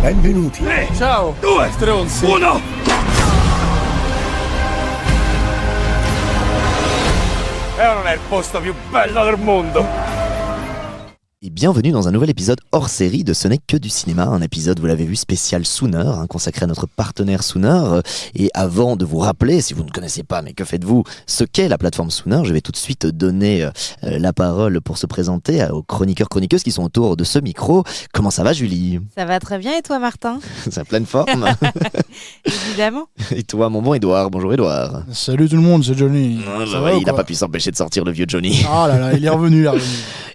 Benvenuti. Ciao. 2, stronzi. 1. Non è il posto più bello del mondo. Et bienvenue dans un nouvel épisode hors série de Ce n'est que du cinéma, un épisode, vous l'avez vu, spécial Sooner, consacré à notre partenaire Sooner. Et avant de vous rappeler, si vous ne connaissez pas, mais que faites-vous, ce qu'est la plateforme Sooner, je vais tout de suite donner la parole pour se présenter aux chroniqueurs-chroniqueuses qui sont autour de ce micro. Comment ça va, Julie ? Ça va très bien, et toi, Martin ? C'est en pleine forme. Évidemment. Et toi, mon bon Edouard ? Bonjour Edouard. Salut tout le monde, c'est Johnny. Il n'a pas pu s'empêcher de sortir le vieux Johnny. Ah là là, il est revenu.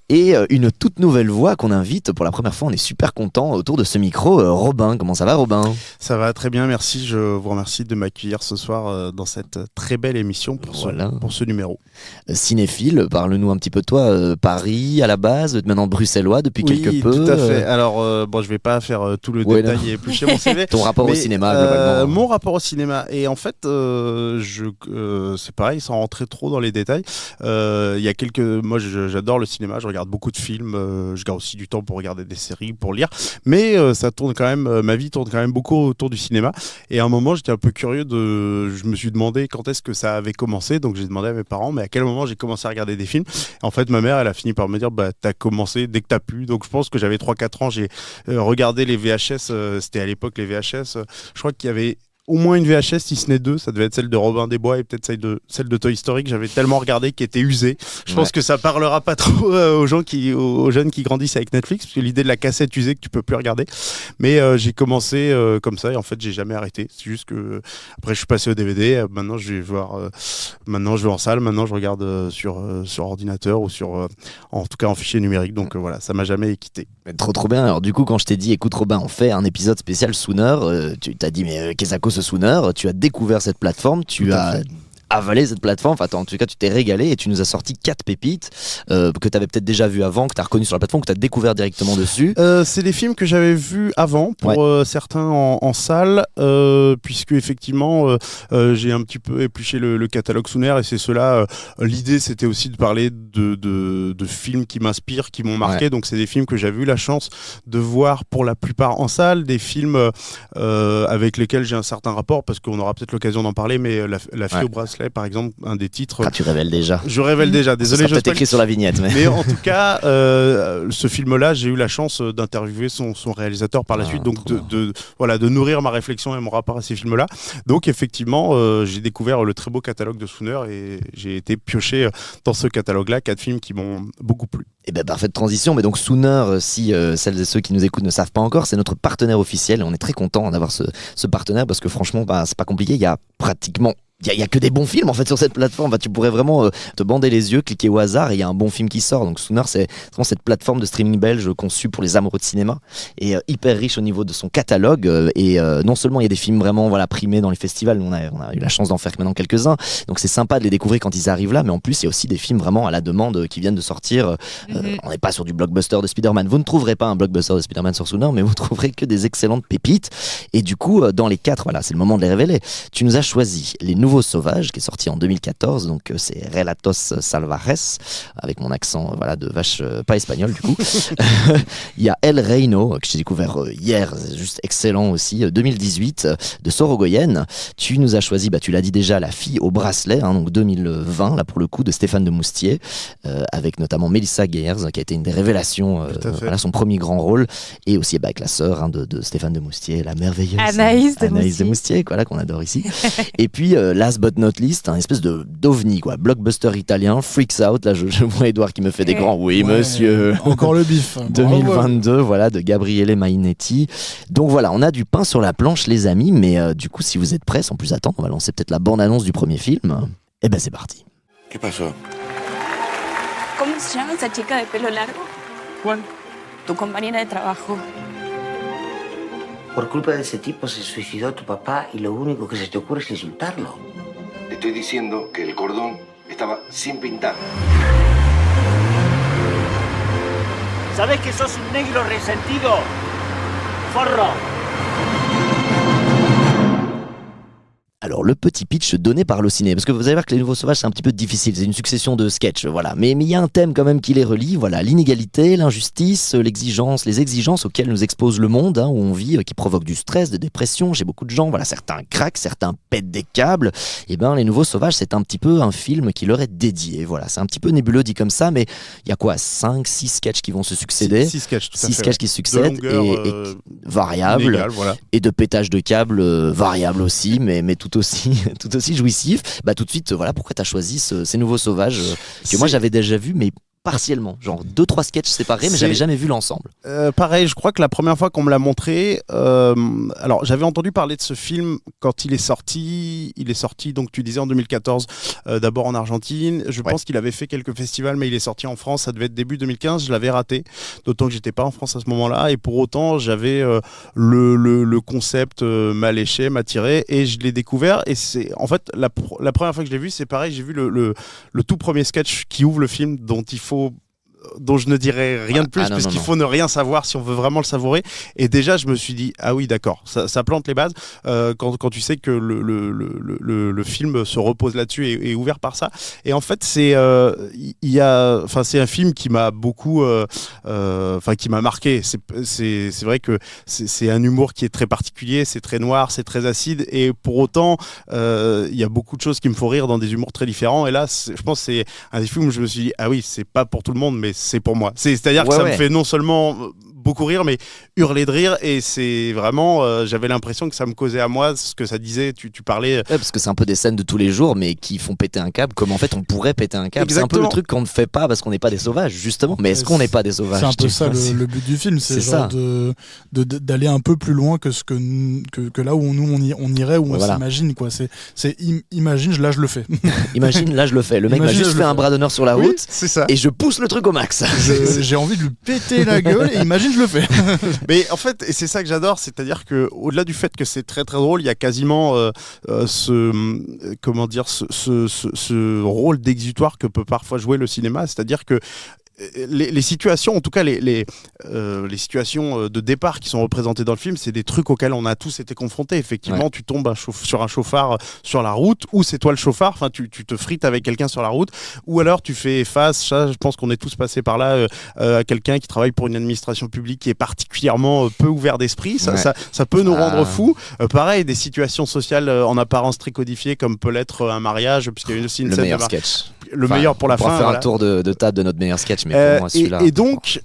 Et une toute nouvelle voix qu'on invite pour la première fois, on est super content autour de ce micro. Robin, comment ça va, Robin ? Ça va très bien, merci. Je vous remercie de m'accueillir ce soir dans cette très belle émission pour ce numéro. Cinéphile, parle-nous un petit peu de toi. Paris à la base, maintenant bruxellois depuis quelque peu. Oui, tout à fait. Alors, je vais pas faire tout le détail et éplucher mon CV. Ton rapport au cinéma, globalement. Mon rapport au cinéma. Et en fait, c'est pareil, sans rentrer trop dans les détails. Moi, j'adore le cinéma, je regarde beaucoup de films, je garde aussi du temps pour regarder des séries, pour lire, mais ça tourne quand même, ma vie tourne quand même beaucoup autour du cinéma. Et à un moment, j'étais un peu curieux je me suis demandé quand est-ce que ça avait commencé, donc j'ai demandé à mes parents, mais à quel moment j'ai commencé à regarder des films. En fait, ma mère, elle a fini par me dire, t'as commencé dès que t'as pu. Donc je pense que j'avais 3-4 ans, j'ai regardé les VHS, c'était à l'époque les VHS, je crois qu'il y avait au moins une VHS, si ce n'est 2, ça devait être celle de Robin des Bois et peut-être celle de Toy Story que j'avais tellement regardé qui était usée. Je pense que ça parlera pas trop aux jeunes qui grandissent avec Netflix, parce que l'idée de la cassette usée que tu peux plus regarder. Mais j'ai commencé comme ça et en fait j'ai jamais arrêté. C'est juste que après je suis passé au DVD. Maintenant je vais en salle. Maintenant je regarde sur ordinateur ou en tout cas en fichier numérique. Donc voilà, ça m'a jamais quitté. Trop bien. Alors du coup, quand je t'ai dit, écoute Robin, on fait un épisode spécial Sooner, tu t'as dit mais qu'est-ce que ce Sooner, tu as découvert cette plateforme, tu as avalé cette plateforme, enfin en tout cas tu t'es régalé et tu nous as sorti 4 pépites que tu avais peut-être déjà vu avant, que tu as reconnu sur la plateforme, que tu as découvert directement dessus. C'est des films que j'avais vus avant pour certains en salle, puisque effectivement j'ai un petit peu épluché le catalogue Sooner et c'est cela, l'idée c'était aussi de parler de films qui m'inspirent, qui m'ont marqué, donc c'est des films que j'avais eu la chance de voir pour la plupart en salle, des films avec lesquels j'ai un certain rapport, parce qu'on aura peut-être l'occasion d'en parler, mais la fille au bracelet par exemple, un des titres. Tu révèles déjà. Je révèle déjà, désolé. Ça sera peut-être écrit sur la vignette. Mais en tout cas, ce film-là, j'ai eu la chance d'interviewer son réalisateur par la suite, donc de nourrir ma réflexion et mon rapport à ces films-là. Donc effectivement, j'ai découvert le très beau catalogue de Sooner et j'ai été pioché dans ce catalogue-là, 4 films qui m'ont beaucoup plu. Et parfaite transition. Mais donc Sooner, si celles et ceux qui nous écoutent ne savent pas encore, c'est notre partenaire officiel. On est très content d'avoir ce partenaire parce que franchement, c'est pas compliqué. Il y a pratiquement il y a que des bons films en fait sur cette plateforme. Tu pourrais vraiment te bander les yeux, cliquer au hasard et il y a un bon film qui sort. Donc Sooner, c'est vraiment cette plateforme de streaming belge conçue pour les amoureux de cinéma et hyper riche au niveau de son catalogue. Et non seulement il y a des films vraiment primés dans les festivals, on a eu la chance d'en faire maintenant quelques-uns. Donc c'est sympa de les découvrir quand ils arrivent là, mais en plus il y a aussi des films vraiment à la demande qui viennent de sortir. On n'est pas sur du blockbuster de Spider-Man. Vous ne trouverez pas un blockbuster de Spider-Man sur Sooner, mais vous trouverez que des excellentes pépites. Et du coup, dans les 4, c'est le moment de les révéler. Tu nous as choisi Les Nouveaux Sauvages, qui est sorti en 2014, donc c'est Relatos Salvajes, avec mon accent de vache pas espagnol du coup. Il y a El Reino, que j'ai découvert hier, c'est juste excellent aussi, 2018, de Sorogoyen. Tu nous as choisi, tu l'as dit déjà, La Fille au Bracelet, donc 2020, là pour le coup, de Stéphane de Moustier, avec notamment Melissa Geyers, qui a été une des révélations, son premier grand rôle, et aussi avec la sœur de Stéphane de Moustier, la merveilleuse Anaïs de Moustier, qu'on adore ici. Et puis, last but not least, un espèce d'ovni, blockbuster italien, Freaks Out. Là, je vois Edouard qui me fait des grands oui, monsieur. Encore le bif. 2022, de Gabriele Mainetti. Donc voilà, on a du pain sur la planche, les amis. Mais du coup, si vous êtes prêts, sans plus attendre, on va lancer peut-être la bande-annonce du premier film. Et c'est parti. ¿Qué pasó? ¿Cómo se llama esa chica de pelo largo? ¿Cuál? Tu compañera de trabajo. Por culpa de ese tipo se suicidó tu papá y lo único que se te ocurre es insultarlo. Te estoy diciendo que el cordón estaba sin pintar. ¿Sabes que sos un negro resentido? ¡Forro! Alors, le petit pitch donné par Allociné, parce que vous allez voir que Les Nouveaux Sauvages, c'est un petit peu difficile, c'est une succession de sketchs, voilà. Mais il y a un thème quand même qui les relie, voilà, l'inégalité, l'injustice, les exigences auxquelles nous expose le monde, où on vit, qui provoquent du stress, des dépressions chez beaucoup de gens, voilà, certains craquent, certains pètent des câbles. Et ben, Les Nouveaux Sauvages, c'est un petit peu un film qui leur est dédié, voilà. C'est un petit peu nébuleux dit comme ça, mais il y a quoi, 5-6 sketchs qui vont se succéder. 6 sketchs, tout à 6 fait, sketchs qui se succèdent et variables. inégales, voilà. Et de pétage de câbles variables aussi, mais tout aussi jouissif. Bah tout de suite, voilà pourquoi tu as choisi ces Nouveaux Sauvages que moi j'avais déjà vu, mais partiellement, genre 2-3 sketchs séparés, mais j'avais jamais vu l'ensemble. Pareil, je crois que la première fois qu'on me l'a montré, alors j'avais entendu parler de ce film quand il est sorti, donc tu disais en 2014, d'abord en Argentine, je pense qu'il avait fait quelques festivals, mais il est sorti en France, ça devait être début 2015, je l'avais raté, d'autant que j'étais pas en France à ce moment-là, et pour autant j'avais le concept m'alléchait, m'attirait, et je l'ai découvert, et c'est en fait la première fois que je l'ai vu, c'est pareil, j'ai vu le tout premier sketch qui ouvre le film, dont je ne dirai rien de plus, parce qu'il faut ne rien savoir si on veut vraiment le savourer. Et déjà, je me suis dit, ah oui, d'accord, ça plante les bases. Quand tu sais que le film se repose là-dessus et est ouvert par ça. Et en fait, c'est un film qui m'a beaucoup, qui m'a marqué. C'est vrai que c'est un humour qui est très particulier, c'est très noir, c'est très acide. Et pour autant, il y a beaucoup de choses qui me font rire dans des humours très différents. Et là, je pense que c'est un des films où je me suis dit, ah oui, c'est pas pour tout le monde, mais c'est pour moi. C'est-à-dire que ça me fait non seulement beaucoup rire, mais hurler de rire, et c'est vraiment, j'avais l'impression que ça me causait à moi ce que ça disait, tu parlais... Ouais, parce que c'est un peu des scènes de tous les jours, mais qui font péter un câble, comme en fait on pourrait péter un câble. Exactement. C'est un peu le truc qu'on ne fait pas parce qu'on n'est pas des sauvages, justement. Mais est-ce qu'on n'est pas des sauvages? C'est un peu ça le but du film, c'est genre d'aller un peu plus loin que là où on irait, où on s'imagine, quoi. Imagine, là je le fais. Imagine, là je le fais. Le mec m'a juste fait un bras d'honneur sur la route, c'est ça. Et je pousse le truc au max. J'ai envie de lui péter la gueule, et imagine, je le fais. Mais en fait, et c'est ça que j'adore, c'est-à-dire que au-delà du fait que c'est très très drôle, il y a quasiment ce rôle d'exutoire que peut parfois jouer le cinéma, c'est-à-dire que les situations, en tout cas les situations de départ qui sont représentées dans le film, c'est des trucs auxquels on a tous été confrontés. Effectivement, tu tombes sur un chauffard sur la route, ou c'est toi le chauffard, enfin tu te frites avec quelqu'un sur la route, ou alors tu fais face, ça, je pense qu'on est tous passés par là, à quelqu'un qui travaille pour une administration publique qui est particulièrement peu ouvert d'esprit, ça peut nous rendre fous. Pareil, des situations sociales en apparence très codifiées, comme peut l'être un mariage, puisqu'il y a aussi une scène de sketch. Le meilleur pour la fin. On va faire un tour de table de notre meilleur sketch, mais pour moi celui-là. Et donc,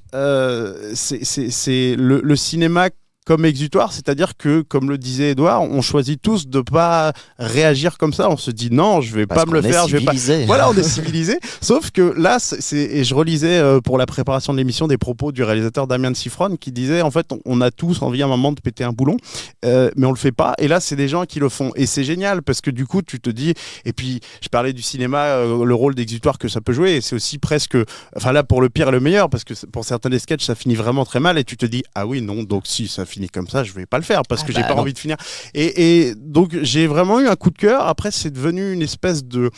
c'est le cinéma comme exutoire, c'est-à-dire que, comme le disait Edouard, on choisit tous de pas réagir comme ça. On se dit non, je vais pas me le faire, je vais pas. Voilà, on est civilisé. Sauf que là, et je relisais pour la préparation de l'émission des propos du réalisateur Damien de Siffron qui disait en fait, on a tous envie à un moment de péter un boulon, mais on le fait pas. Et là, c'est des gens qui le font, et c'est génial parce que du coup, tu te dis. Et puis, je parlais du cinéma, le rôle d'exutoire que ça peut jouer, et c'est aussi presque, enfin là, pour le pire et le meilleur, parce que pour certains des sketchs, ça finit vraiment très mal, et tu te dis ah oui non, donc si ça finit comme ça, je vais pas le faire parce que j'ai pas envie de finir. Et donc j'ai vraiment eu un coup de cœur. Après, c'est devenu une espèce de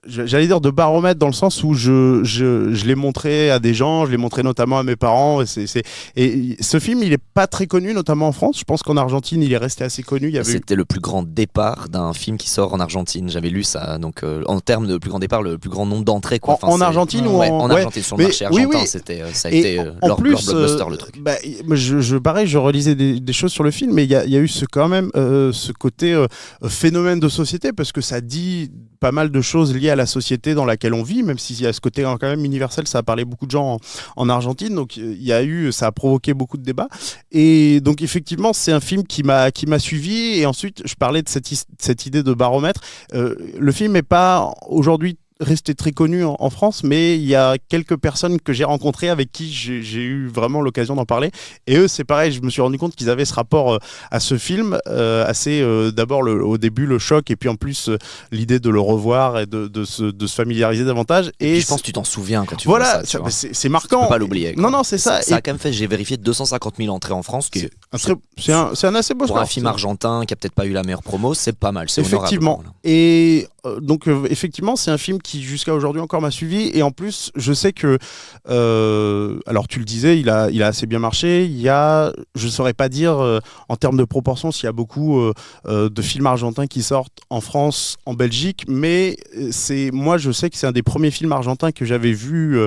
j'allais dire de baromètre, dans le sens où je l'ai montré à des gens, je l'ai montré notamment à mes parents, et ce film il est pas très connu, notamment en France. Je pense qu'en Argentine il est resté assez connu. C'était le plus grand départ d'un film qui sort en Argentine, j'avais lu ça, donc en termes de plus grand départ, le plus grand nombre d'entrées, quoi. En Argentine ou en Argentine, sur le marché argentin, ça a été leur blockbuster, le truc. Pareil, je relisais des choses sur le film, mais il y a eu ce côté phénomène de société, parce que ça dit pas mal de choses liées à la société dans laquelle on vit, même s'il y a ce côté quand même universel. Ça a parlé beaucoup de gens en Argentine, donc ça a provoqué beaucoup de débats, et donc effectivement c'est un film qui m'a suivi. Et ensuite je parlais de cette idée de baromètre. Le film n'est pas aujourd'hui resté très connu en France, mais il y a quelques personnes que j'ai rencontrées avec qui j'ai eu vraiment l'occasion d'en parler, et eux c'est pareil, je me suis rendu compte qu'ils avaient ce rapport à ce film assez d'abord au début le choc, et puis en plus l'idée de le revoir et de se familiariser davantage, et je pense que tu t'en souviens quand tu vois ça, c'est marquant, tu peux pas l'oublier, quoi. Non c'est ça, ça a quand même fait, j'ai vérifié, 250 000 entrées en France, qui c'est un assez beau pour score, un film argentin qui a peut-être pas eu la meilleure promo, c'est pas mal, c'est effectivement honorable. Et effectivement, c'est un film qui jusqu'à aujourd'hui encore m'a suivi. Et en plus, je sais que, alors tu le disais, il a assez bien marché. Je ne saurais pas dire en termes de proportion s'il y a beaucoup de films argentins qui sortent en France, en Belgique, mais moi je sais que c'est un des premiers films argentins que j'avais vu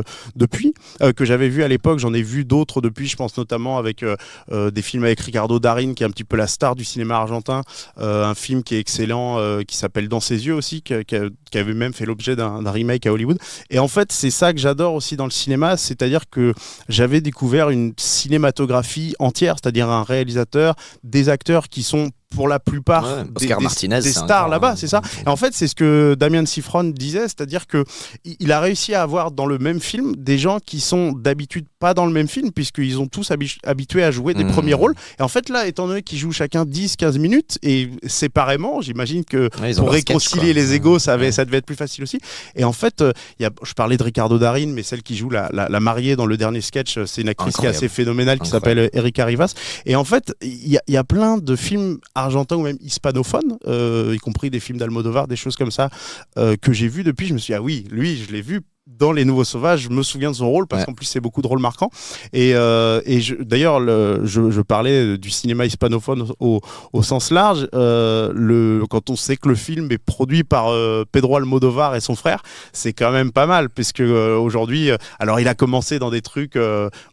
que j'avais vu à l'époque. J'en ai vu d'autres depuis, je pense notamment avec des films avec Ricardo Darín, qui est un petit peu la star du cinéma argentin, un film qui est excellent, qui s'appelle Dans ses yeux aussi, qui avait même fait l'objet d'un remake à Hollywood. Et en fait, c'est ça que j'adore aussi dans le cinéma, c'est-à-dire que j'avais découvert une cinématographie entière, c'est-à-dire un réalisateur, des acteurs qui sont pour la plupart des stars là-bas, c'est ça. Et en fait, c'est ce que Damian Szifron disait, c'est-à-dire que il a réussi à avoir dans le même film des gens qui sont d'habitude pas dans le même film, puisqu'ils ont tous habitués à jouer des premiers rôles. Et en fait, là, étant donné qu'ils jouent chacun 10-15 minutes, et séparément, j'imagine que pour réconcilier les égos, ça devait être plus facile aussi. Et en fait, je parlais de Ricardo Darín, mais celle qui joue la mariée dans le dernier sketch, c'est une actrice qui est assez phénoménale, qui s'appelle Erika Rivas. Et en fait, il y a plein de films argentins ou même hispanophones, y compris des films d'Almodovar, des choses comme ça, que j'ai vu depuis. Je me suis dit, ah oui, lui, je l'ai vu dans Les Nouveaux Sauvages, je me souviens de son rôle parce qu'en plus c'est beaucoup de rôles marquants. Et d'ailleurs, je parlais du cinéma hispanophone au sens large. Quand on sait que le film est produit par Pedro Almodovar et son frère, c'est quand même pas mal, puisque aujourd'hui, alors il a commencé dans des trucs,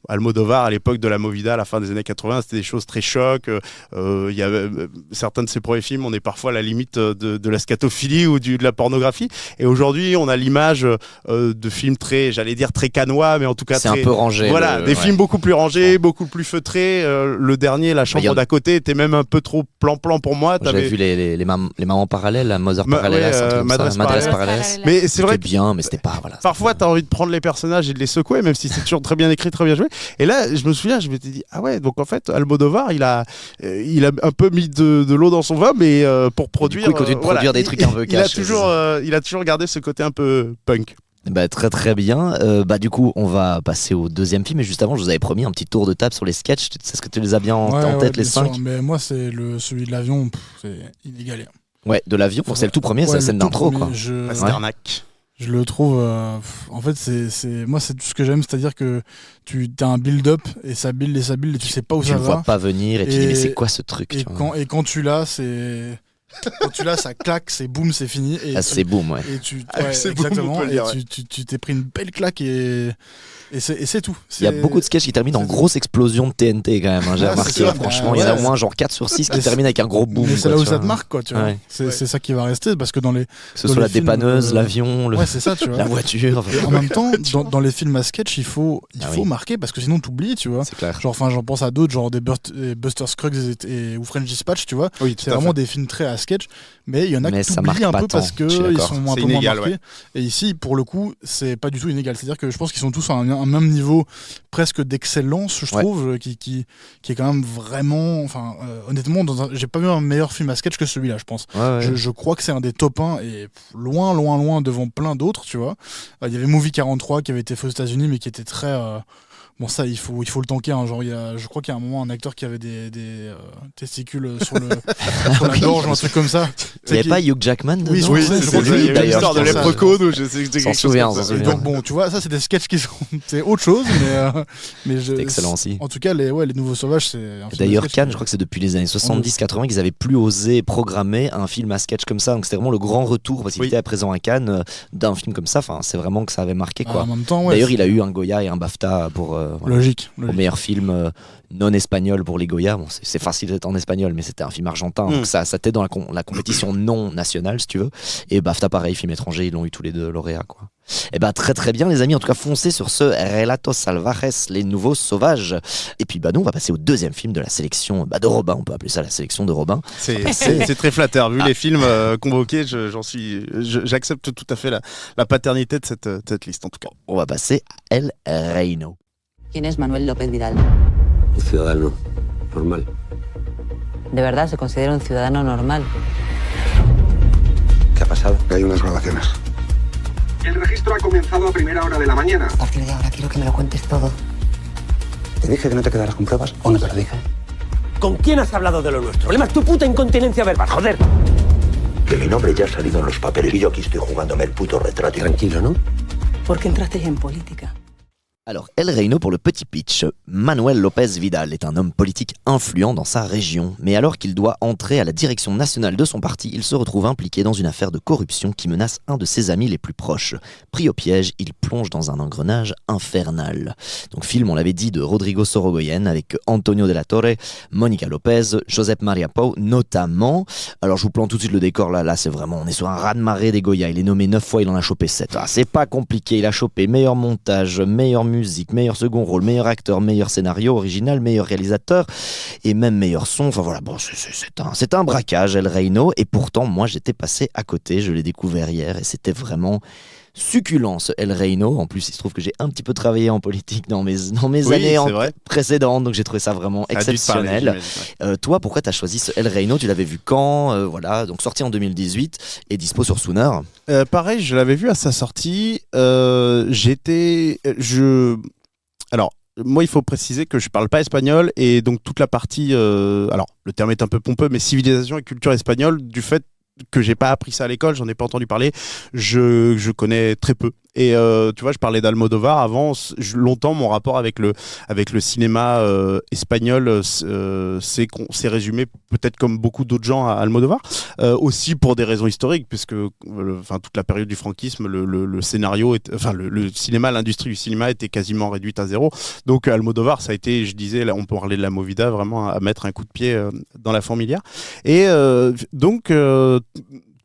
Almodovar à l'époque de la Movida, à la fin des années 80, c'était des choses très chocs. Il y avait certains de ses premiers films, on est parfois à la limite de la scatophilie ou de la pornographie. Et aujourd'hui, on a l'image de films très canois, mais en tout cas c'est un peu rangé. Voilà, des films beaucoup plus rangés, beaucoup plus feutrés. Le dernier, La chambre d'à côté, était même un peu trop plan-plan pour moi. J'avais vu les mamans parallèles, la Mother Parallèle, Madres Parallèles. Mais c'est vrai, bien, mais c'était pas. Voilà, parfois, t'as envie de prendre les personnages et de les secouer, même si c'est toujours très bien écrit, très bien joué. Et là, je me souviens, je m'étais dit, ah ouais, donc en fait, Almodovar, il a un peu mis de l'eau dans son vin, mais pour produire. Du coup, il continue de produire des trucs un peu cash. Il a toujours gardé ce côté un peu punk. Très très bien. Du coup, on va passer au deuxième film. Et juste avant, je vous avais promis un petit tour de table sur les sketchs. Est-ce que tu les as bien en tête, les 5 ? Mais moi, c'est celui de l'avion, c'est inégalé. Ouais, de l'avion, c'est le tout premier, c'est la scène d'intro, quoi. Pasternak. Je le trouve, en fait, moi, c'est tout ce que j'aime, c'est-à-dire que tu as un build-up et ça build et tu sais pas où ça va. Tu le vois pas venir et tu dis, mais c'est quoi ce truc ? Et quand tu l'as, quand tu l'as, ça claque, c'est boum, c'est fini. C'est boum, ouais. C'est exactement. Boom, et tu t'es pris une belle claque et c'est tout. Il y a beaucoup de sketchs qui terminent en grosse explosion de TNT quand même. J'ai remarqué, franchement, il y en a au moins genre 4 sur 6 qui terminent avec un gros boom. Mais c'est là où ça te marque, quoi. Tu vois. C'est ça qui va rester parce que dans les. Que ce soit la dépanneuse, l'avion, c'est ça, tu vois. la voiture. En même temps, dans les films à sketch, il faut marquer parce que sinon t'oublies, tu vois. C'est clair. Genre, j'en pense à d'autres, genre des Buster Scruggs ou French Dispatch, tu vois. C'est vraiment des films très à sketch. Mais il y en a qui t'oublient un peu parce qu'ils sont un peu moins marqués. Et ici, pour le coup, c'est pas du tout inégal. C'est-à-dire que je pense qu'ils sont tous à un même niveau presque d'excellence, je trouve, qui est quand même vraiment. Enfin, honnêtement, j'ai pas vu un meilleur film à sketch que celui-là, je pense. Je crois que c'est un des top 1 et loin devant plein d'autres, tu vois. Il y avait Movie 43 qui avait été fait aux États-Unis, mais qui était très. Bon, ça, il faut le tanker. Hein. Genre, je crois qu'il y a un moment, un acteur qui avait des testicules sur la gorge ou un truc comme ça. Il n'y avait pas Hugh Jackman dedans? Oui, c'est lui, d'ailleurs. L'histoire de Leprechaun, ou je sais que s'en souvient. Et donc, bon, tu vois, ça, c'est des sketchs qui sont. C'est autre chose, mais c'est excellent aussi. En tout cas, les Nouveaux Sauvages, c'est. D'ailleurs, Cannes, je crois que c'est depuis les années 70-80 qu'ils avaient plus osé programmer un film à sketch comme ça. Donc, c'était vraiment le grand retour, parce qu'il était à présent à Cannes, d'un film comme ça. Enfin, c'est vraiment que ça avait marqué, quoi. En même temps, d'ailleurs, il a eu un Goya et un BAFTA pour. Logique. Au meilleur film non espagnol pour les Goya. Bon, c'est facile d'être en espagnol, mais c'était un film argentin. Donc ça t'aide dans la compétition non nationale, si tu veux. Et BAFTA, pareil, film étranger, ils l'ont eu tous les deux lauréats, quoi. Et très très bien, les amis. En tout cas, foncez sur ce Relatos Salvajes, les Nouveaux Sauvages. Et puis, nous, on va passer au deuxième film de la sélection de Robin. On peut appeler ça la sélection de Robin. C'est très flatteur. Vu les films convoqués, j'accepte tout à fait la paternité de cette liste, en tout cas. On va passer à El Reino. ¿Quién es Manuel López Vidal? Un ciudadano normal. ¿De verdad se considera un ciudadano normal? ¿Qué ha pasado? Hay unas grabaciones. El registro ha comenzado a primera hora de la mañana. A partir de ahora quiero que me lo cuentes todo. ¿Te dije que no te quedaras con pruebas o no te lo dije? ¿Con quién has hablado de lo nuestro? El problema es tu puta incontinencia verbal, joder. Que mi nombre ya ha salido en los papeles y yo aquí estoy jugándome el puto retrato. Tranquilo, ¿no? ¿Por qué entraste en política? Alors, El Reino, pour le petit pitch, Manuel López Vidal est un homme politique influent dans sa région, mais alors qu'il doit entrer à la direction nationale de son parti, il se retrouve impliqué dans une affaire de corruption qui menace un de ses amis les plus proches. Pris au piège, il plonge dans un engrenage infernal. Donc film, on l'avait dit, de Rodrigo Sorogoyen avec Antonio de la Torre, Mónica López, Josep Maria Pou notamment. Alors je vous plante tout de suite le décor là c'est vraiment, on est sur un raz-de-marée des Goya, il est nommé 9 fois, il en a chopé 7. Ah, c'est pas compliqué, il a chopé meilleur montage, meilleure musique, meilleur second rôle, meilleur acteur, meilleur scénario original, meilleur réalisateur et même meilleur son. Enfin voilà, bon, c'est un braquage, El Reino, et pourtant moi j'étais passé à côté, je l'ai découvert hier et c'était vraiment succulent ce El Reino. En plus il se trouve que j'ai un petit peu travaillé en politique dans mes années précédentes, donc j'ai trouvé ça vraiment exceptionnel. Toi, pourquoi t'as choisi ce El Reino? Tu l'avais vu quand? Voilà, donc sorti en 2018 et dispo sur Sooner. Pareil, je l'avais vu à sa sortie. Alors, moi, il faut préciser que je parle pas espagnol et donc toute la partie, alors le terme est un peu pompeux, mais civilisation et culture espagnole, du fait que j'ai pas appris ça à l'école, j'en ai pas entendu parler, je connais très peu. Et tu vois, je parlais d'Almodovar avant, longtemps mon rapport avec le cinéma espagnol s'est résumé peut-être comme beaucoup d'autres gens à Almodovar, aussi pour des raisons historiques, puisque toute la période du franquisme, le scénario, le cinéma, l'industrie du cinéma était quasiment réduite à zéro. Donc Almodovar, ça a été, je disais, là on peut parler de la Movida, vraiment à mettre un coup de pied dans la fourmilière. Et donc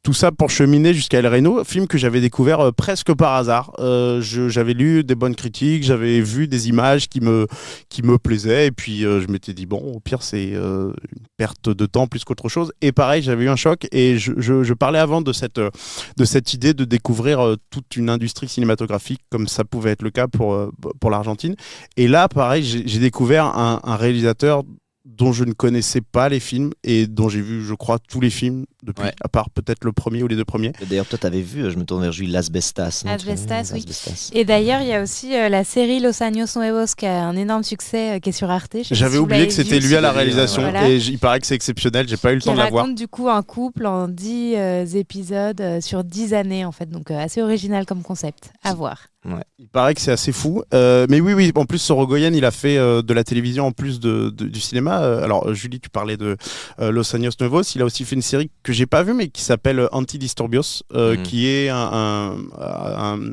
tout ça pour cheminer jusqu'à El Reino, film que j'avais découvert presque par hasard. J'avais lu des bonnes critiques, j'avais vu des images qui me plaisaient, et puis je m'étais dit, bon, au pire, c'est une perte de temps plus qu'autre chose. Et pareil, j'avais eu un choc, et je parlais avant de cette idée de découvrir toute une industrie cinématographique, comme ça pouvait être le cas pour l'Argentine. Et là, pareil, j'ai découvert un réalisateur dont je ne connaissais pas les films et dont j'ai vu, je crois, tous les films depuis, à part peut-être le premier ou les deux premiers. Et d'ailleurs, toi, t'avais vu, je me tourne vers Jules, Las Bestas. Asbestas, oui. Et d'ailleurs, il y a aussi la série Los Años Nuevos qui a un énorme succès qui est sur Arte. J'avais oublié que c'était lui à la réalisation, voilà. Et il paraît que c'est exceptionnel, j'ai pas eu le temps de la voir. Il raconte du coup un couple en 10 épisodes sur 10 années en fait, donc assez original comme concept, à voir. Ouais. Il paraît que c'est assez fou, mais oui, en plus Sorogoyen il a fait de la télévision en plus du cinéma. Alors Julie, tu parlais de Los Años Nuevos, il a aussi fait une série que j'ai pas vue mais qui s'appelle Antidisturbios, qui est un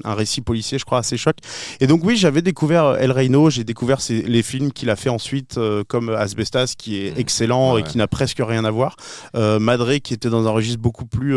récit policier, je crois, assez choc. Et donc oui, j'avais découvert El Reino, j'ai découvert les films qu'il a fait ensuite, comme Asbestas qui est excellent et qui n'a presque rien à voir, Madre qui était dans un registre beaucoup plus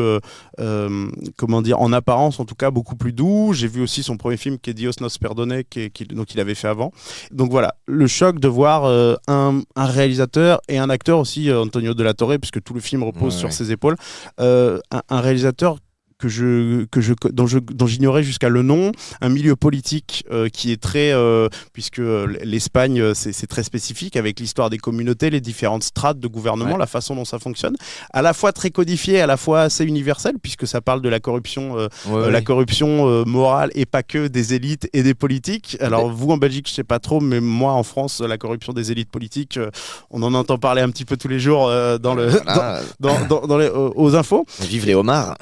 comment dire, en apparence en tout cas beaucoup plus doux. J'ai vu aussi son premier film qui est Dios nos perdone, donc il avait fait avant. Donc voilà, le choc de voir un réalisateur et un acteur aussi, Antonio de la Torre, puisque tout le film repose sur ses épaules, un réalisateur dont j'ignorais jusqu'à le nom, un milieu politique qui est très, puisque l'Espagne c'est très spécifique avec l'histoire des communautés, les différentes strates de gouvernement, la façon dont ça fonctionne, à la fois très codifié, à la fois assez universel, puisque ça parle de la corruption, la corruption morale et pas que des élites et des politiques. Alors vous en Belgique je sais pas trop, mais moi en France la corruption des élites politiques, on en entend parler un petit peu tous les jours aux infos. Vive les homards.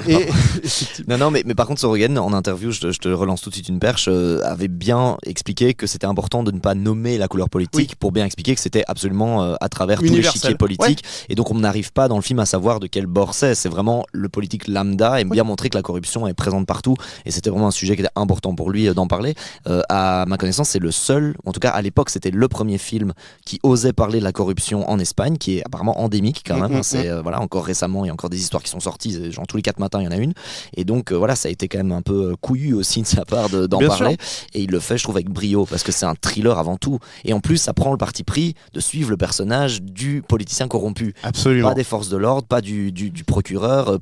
Non, mais par contre, Sorogoyen, en interview, je te relance tout de suite une perche, avait bien expliqué que c'était important de ne pas nommer la couleur politique pour bien expliquer que c'était absolument à travers tous les chiquiers politiques. Et donc, on n'arrive pas dans le film à savoir de quel bord c'est. C'est vraiment le politique lambda et bien montrer que la corruption est présente partout. Et c'était vraiment un sujet qui était important pour lui d'en parler. À ma connaissance, c'est le seul, en tout cas à l'époque, c'était le premier film qui osait parler de la corruption en Espagne, qui est apparemment endémique quand même. C'est voilà, encore récemment, il y a encore des histoires qui sont sorties. Genre tous les 4 matins, il y en a une. Et donc voilà, ça a été quand même un peu couillu aussi de sa part d'en parler. Et il le fait, je trouve, avec brio, parce que c'est un thriller avant tout. Et en plus, ça prend le parti pris de suivre le personnage du politicien corrompu. Absolument. Pas des forces de l'ordre, pas du procureur,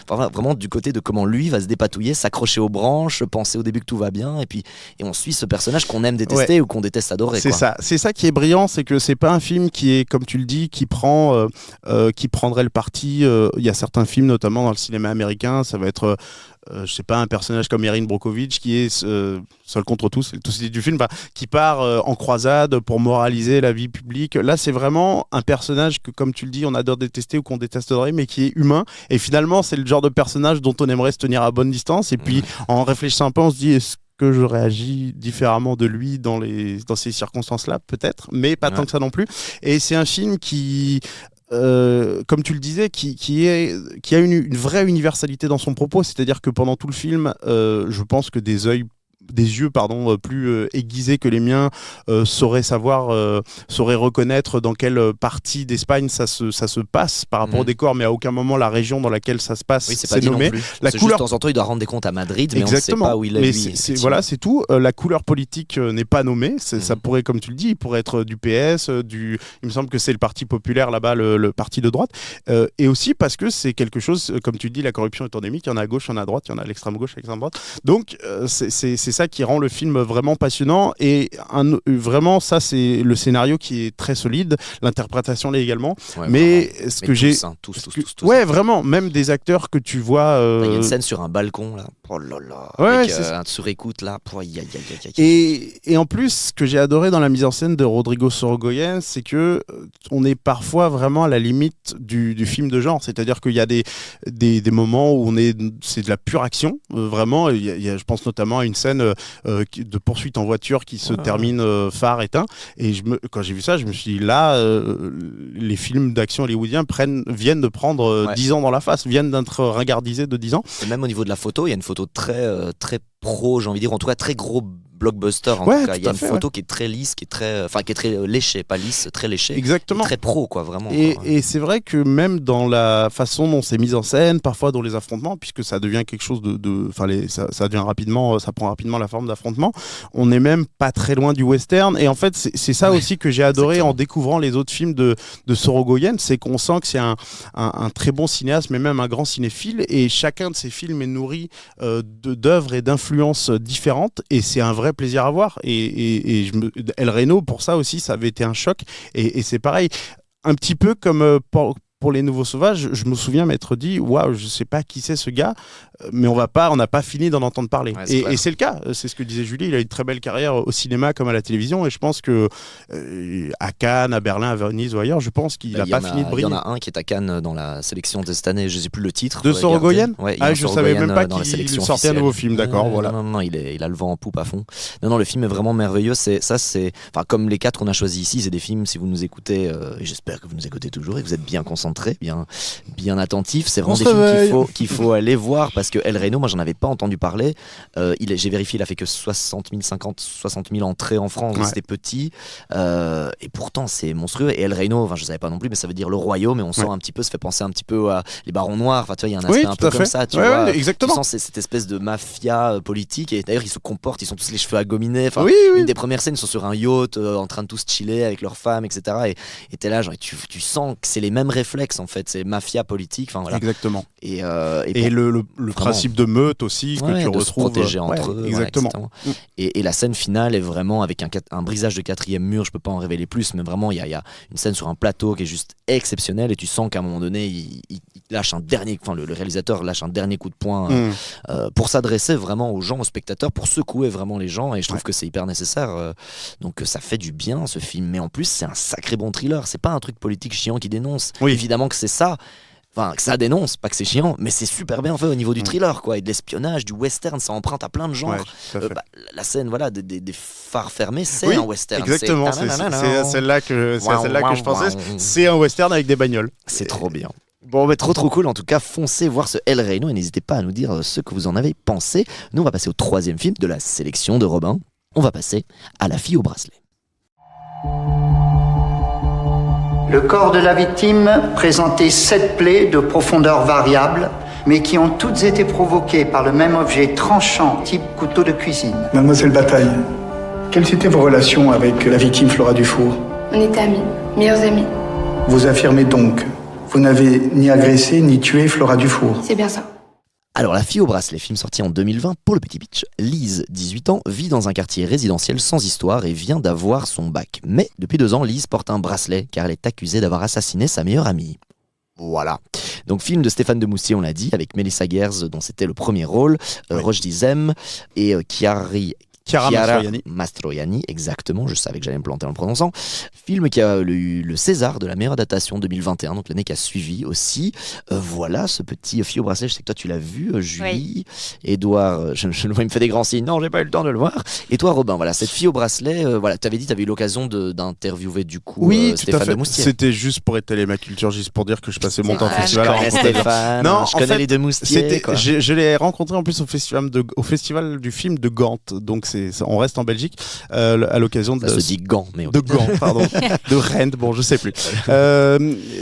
enfin, vraiment du côté de comment lui va se dépatouiller, s'accrocher aux branches, penser au début que tout va bien, et on suit ce personnage qu'on aime détester ou qu'on déteste adorer. C'est ça qui est brillant, c'est que c'est pas un film qui est, comme tu le dis, qui prendrait le parti. Il y a certains films, notamment dans le cinéma américain, quelqu'un, ça va être je sais pas, un personnage comme Erin Brockovich qui est seul contre tous, c'est le tout du film, qui part en croisade pour moraliser la vie publique. Là, c'est vraiment un personnage que, comme tu le dis, on adore détester ou qu'on détesterait, mais qui est humain. Et finalement, c'est le genre de personnage dont on aimerait se tenir à bonne distance. Et puis, en réfléchissant un peu, on se dit, est-ce que je réagis différemment de lui dans ces circonstances-là, peut-être, mais pas tant que ça non plus. Et c'est un film qui... comme tu le disais, qui a une vraie universalité dans son propos, c'est-à-dire que pendant tout le film, je pense que des yeux plus aiguisés que les miens sauraient reconnaître dans quelle partie d'Espagne ça se passe par rapport au décor, mais à aucun moment la région dans laquelle ça se passe c'est nommé. La couleur, juste de temps en temps, il doit rendre des comptes à Madrid, mais exactement. On ne sait pas où il est. Voilà, c'est tout. La couleur politique n'est pas nommée. Ça pourrait, comme tu le dis, il pourrait être du PS, il me semble que c'est le Parti populaire là-bas, le parti de droite, et aussi parce que c'est quelque chose, comme tu le dis, la corruption est endémique. Il y en a à gauche, il y en a à droite, il y en a à l'extrême gauche, à l'extrême droite. Donc c'est ça qui rend le film vraiment passionnant, et vraiment ça c'est le scénario qui est très solide, l'interprétation l'est également, mais ce que j'ai tous, ouais, vraiment, même des acteurs que tu vois il y a une scène sur un balcon là, oh là là, avec un sur-écoute là, et en plus ce que j'ai adoré dans la mise en scène de Rodrigo Sorogoyen, c'est que on est parfois vraiment à la limite du film de genre, c'est-à-dire qu'il y a des moments où c'est de la pure action, vraiment. Je pense notamment à une scène de poursuite en voiture qui se termine phare éteint, et quand j'ai vu ça, je me suis dit là, les films d'action hollywoodiens viennent de prendre 10 ans dans la face, viennent d'être ringardisés de 10 ans. Et même au niveau de la photo, il y a une photo très pro, j'ai envie de dire, en tout cas très gros blockbuster en tout cas. Il y a une photo qui est très lisse, qui est très léchée, pas lisse, très léchée. Exactement. Très pro, quoi, vraiment. Et c'est vrai que même dans la façon dont c'est mis en scène, parfois dans les affrontements, puisque ça devient quelque chose ça devient rapidement, ça prend rapidement la forme d'affrontement, on n'est même pas très loin du western. Et en fait, c'est ça aussi que j'ai adoré en découvrant les autres films de Sorogoyen, c'est qu'on sent que c'est un très bon cinéaste, mais même un grand cinéphile, et chacun de ses films est nourri d'œuvres et d'influences différentes, et c'est un vrai plaisir à voir. Et El Reno, pour ça aussi, ça avait été un choc, et c'est pareil, un petit peu comme pour Les Nouveaux Sauvages, je me souviens m'être dit waouh, je sais pas qui c'est ce gars, mais on n'a pas fini d'en entendre parler. Et c'est le cas, c'est ce que disait Julie, il a une très belle carrière au cinéma comme à la télévision, et je pense que à Cannes, à Berlin, à Venise ou ailleurs, je pense qu'il n'a pas fini de briller. Il y en a un qui est à Cannes dans la sélection de cette année, je sais plus le titre. De Sorogoyen. Je savais même pas qu'il sortait un nouveau film, d'accord. Voilà. Non, il a le vent en poupe à fond. Non, le film est vraiment merveilleux. Comme les 4 qu'on a choisis ici, c'est des films, si vous nous écoutez, et j'espère que vous nous écoutez toujours et que vous êtes bien concentrés, bien attentifs, c'est vraiment des films qu'il faut aller voir, parce que El Reno, moi j'en avais pas entendu parler. J'ai vérifié, il a fait que 60 000 entrées en France, c'était petit, et pourtant c'est monstrueux. Et El Reno, je savais pas non plus, mais ça veut dire le royaume, et on sent un petit peu, ça fait penser un petit peu à les Barons Noirs, il y a un aspect un peu comme ça, tu vois, exactement. Tu sens cette espèce de mafia politique, et d'ailleurs ils se comportent, ils sont tous les cheveux à gominer, une des premières scènes, ils sont sur un yacht en train de tous chiller avec leurs femmes, etc. Et t'es là, genre, tu sens que c'est les mêmes réflexes en fait, c'est mafia politique, voilà. Exactement. Et le principe de meute aussi que tu retrouves, se protéger entre eux, exactement. Et la scène finale est vraiment avec un brisage de 4e mur, je peux pas en révéler plus, mais vraiment il y a une scène sur un plateau qui est juste exceptionnelle, et tu sens qu'à un moment donné il lâche un dernier, le réalisateur lâche un dernier coup de poing pour s'adresser vraiment aux gens, aux spectateurs, pour secouer vraiment les gens, et je trouve que c'est hyper nécessaire, donc ça fait du bien ce film. Mais en plus c'est un sacré bon thriller, c'est pas un truc politique chiant qui dénonce, évidemment que c'est ça, que ça dénonce, pas que c'est chiant, mais c'est super bien fait au niveau du thriller, quoi, et de l'espionnage, du western, ça emprunte à plein de genres. La scène, des phares fermés, c'est un western. Exactement, c'est à celle-là que je pensais. C'est un western avec des bagnoles. C'est trop bien. Bon, trop cool, en tout cas, foncez voir ce El Reno, et n'hésitez pas à nous dire ce que vous en avez pensé. Nous, on va passer au 3e film de la sélection de Robin. On va passer à La fille au bracelet. Le corps de la victime présentait 7 plaies de profondeur variable, mais qui ont toutes été provoquées par le même objet tranchant type couteau de cuisine. Mademoiselle Bataille, quelles étaient vos relations avec la victime Flora Dufour? On était amis, meilleurs amis. Vous affirmez donc, vous n'avez ni agressé ni tué Flora Dufour? C'est bien ça. Alors, La fille au bracelet, film sorti en 2020 pour le petit pitch. Lise, 18 ans, vit dans un quartier résidentiel sans histoire et vient d'avoir son bac. Mais depuis 2 ans, Lise porte un bracelet car elle est accusée d'avoir assassiné sa meilleure amie. Voilà. Donc film de Stéphane Demoustier, on l'a dit, avec Melissa Gers dont c'était le premier rôle, Rochdi Zem et Chiara Mastroianni, exactement, je savais que j'allais me planter en le prononçant. Film qui a eu le César de la meilleure adaptation 2021, donc l'année qui a suivi aussi. Voilà, ce petit Fille au bracelet, je sais que toi tu l'as vu, Julie. Édouard, je le vois, il me fait des grands signes, non, j'ai pas eu le temps de le voir. Et toi, Robin, voilà, cette Fille au bracelet, voilà, tu avais dit, tu avais eu l'occasion d'interviewer du coup Stéphane Demoustier. C'était juste pour étaler ma culture, juste pour dire que je passais mon temps au festival. Je connais Stéphane, non, je connais les Demoustier. Je l'ai rencontré en plus au festival du film de Gand, donc on reste en Belgique à l'occasion de. Ça se dit Gand, mais de Gand, pardon, de Rennes, bon, je sais plus.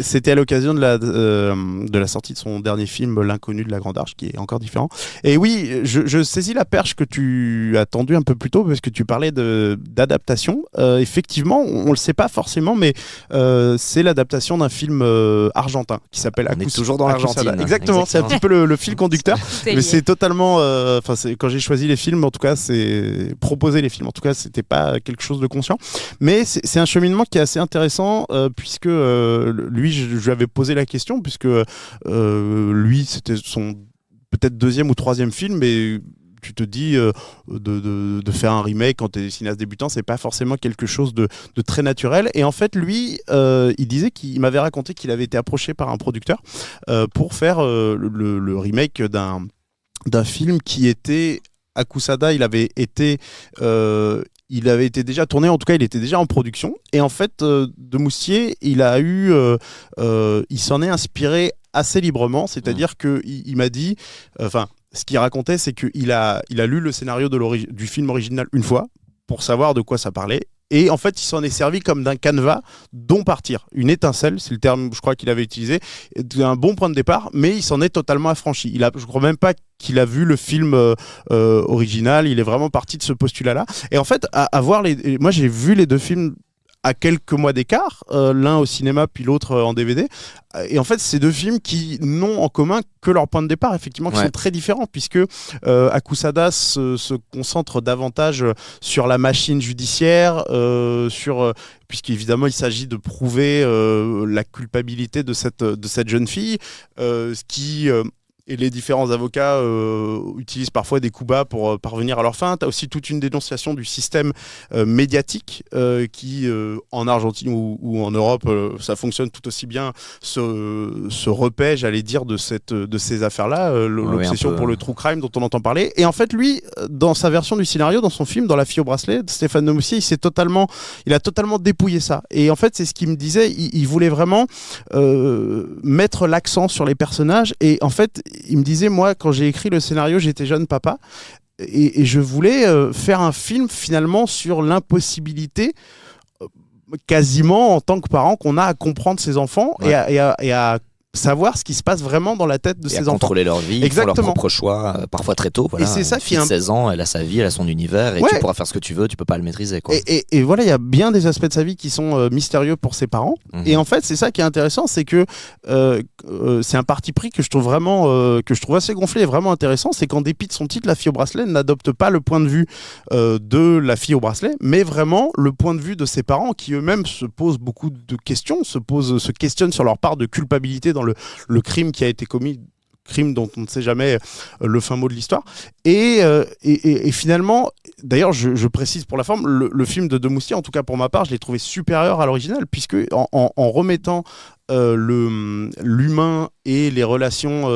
C'était à l'occasion de la sortie de son dernier film, L'Inconnu de la Grande Arche, qui est encore différent. Et oui, je saisis la perche que tu as tendue un peu plus tôt parce que tu parlais d'adaptation. Effectivement, on le sait pas forcément, mais c'est l'adaptation d'un film argentin qui s'appelle. On est toujours dans l'Argentine. Exactement, c'est un petit peu le fil conducteur, mais c'est totalement. Quand j'ai choisi les films, en tout cas, c'est proposer les films. En tout cas, c'était pas quelque chose de conscient, mais c'est un cheminement qui est assez intéressant puisque lui, je lui avais posé la question puisque lui, c'était son peut-être deuxième ou troisième film, mais tu te dis de faire un remake quand tu es cinéaste débutant, c'est pas forcément quelque chose de très naturel. Et en fait, lui, il disait qu'il m'avait raconté qu'il avait été approché par un producteur pour faire le remake d'un film qui était Akusada. Il avait été déjà tourné, en tout cas il était déjà en production, et en fait Demoustier il s'en est inspiré assez librement, c'est-à-dire qu'il m'a dit, ce qu'il racontait, c'est qu'il a lu le scénario du film original une fois pour savoir de quoi ça parlait. Et en fait, il s'en est servi comme d'un canevas dont partir. Une étincelle, c'est le terme, je crois, qu'il avait utilisé, un bon point de départ, mais il s'en est totalement affranchi. Je crois même pas qu'il a vu le film original, il est vraiment parti de ce postulat-là. Et en fait, moi j'ai vu les deux films à quelques mois d'écart, l'un au cinéma puis l'autre en DVD. Et en fait, c'est deux films qui n'ont en commun que leur point de départ, effectivement, qui sont très différents, puisque Akusada se concentre davantage sur la machine judiciaire, puisqu'évidemment, il s'agit de prouver la culpabilité de cette jeune fille, et les différents avocats utilisent parfois des coups bas pour parvenir à leur fin. Tu as aussi toute une dénonciation du système médiatique qui, en Argentine ou en Europe, ça fonctionne tout aussi bien, se repaît, j'allais dire, de ces affaires-là, l'obsession pour le true crime dont on entend parler. Et en fait, lui, dans sa version du scénario, dans son film, dans La Fille au bracelet, Stéphane Demoustier, il a totalement dépouillé ça. Et en fait, c'est ce qu'il me disait, il voulait vraiment mettre l'accent sur les personnages. Et en fait, il me disait, moi, quand j'ai écrit le scénario, j'étais jeune papa et je voulais faire un film finalement sur l'impossibilité quasiment en tant que parent qu'on a à comprendre ses enfants et à savoir ce qui se passe vraiment dans la tête de ses enfants. Contrôler leur vie, ils font leurs propres choix, parfois très tôt. Voilà. Et c'est ça qui 16 ans, elle a sa vie, elle a son univers, et tu pourras faire ce que tu veux, tu peux pas le maîtriser. Quoi. Et voilà, il y a bien des aspects de sa vie qui sont mystérieux pour ses parents. Et en fait, c'est ça qui est intéressant, c'est que c'est un parti pris que je trouve vraiment, que je trouve assez gonflé et vraiment intéressant, c'est qu'en dépit de son titre, La Fille au bracelet n'adopte pas le point de vue de la fille au bracelet, mais vraiment le point de vue de ses parents qui eux-mêmes se posent beaucoup de questions, se questionnent sur leur part de culpabilité dans le crime qui a été commis, crime dont on ne sait jamais le fin mot de l'histoire. Et finalement, d'ailleurs, je précise pour la forme, le film de Demoustier, en tout cas pour ma part, je l'ai trouvé supérieur à l'original, puisque en remettant l'humain et les relations,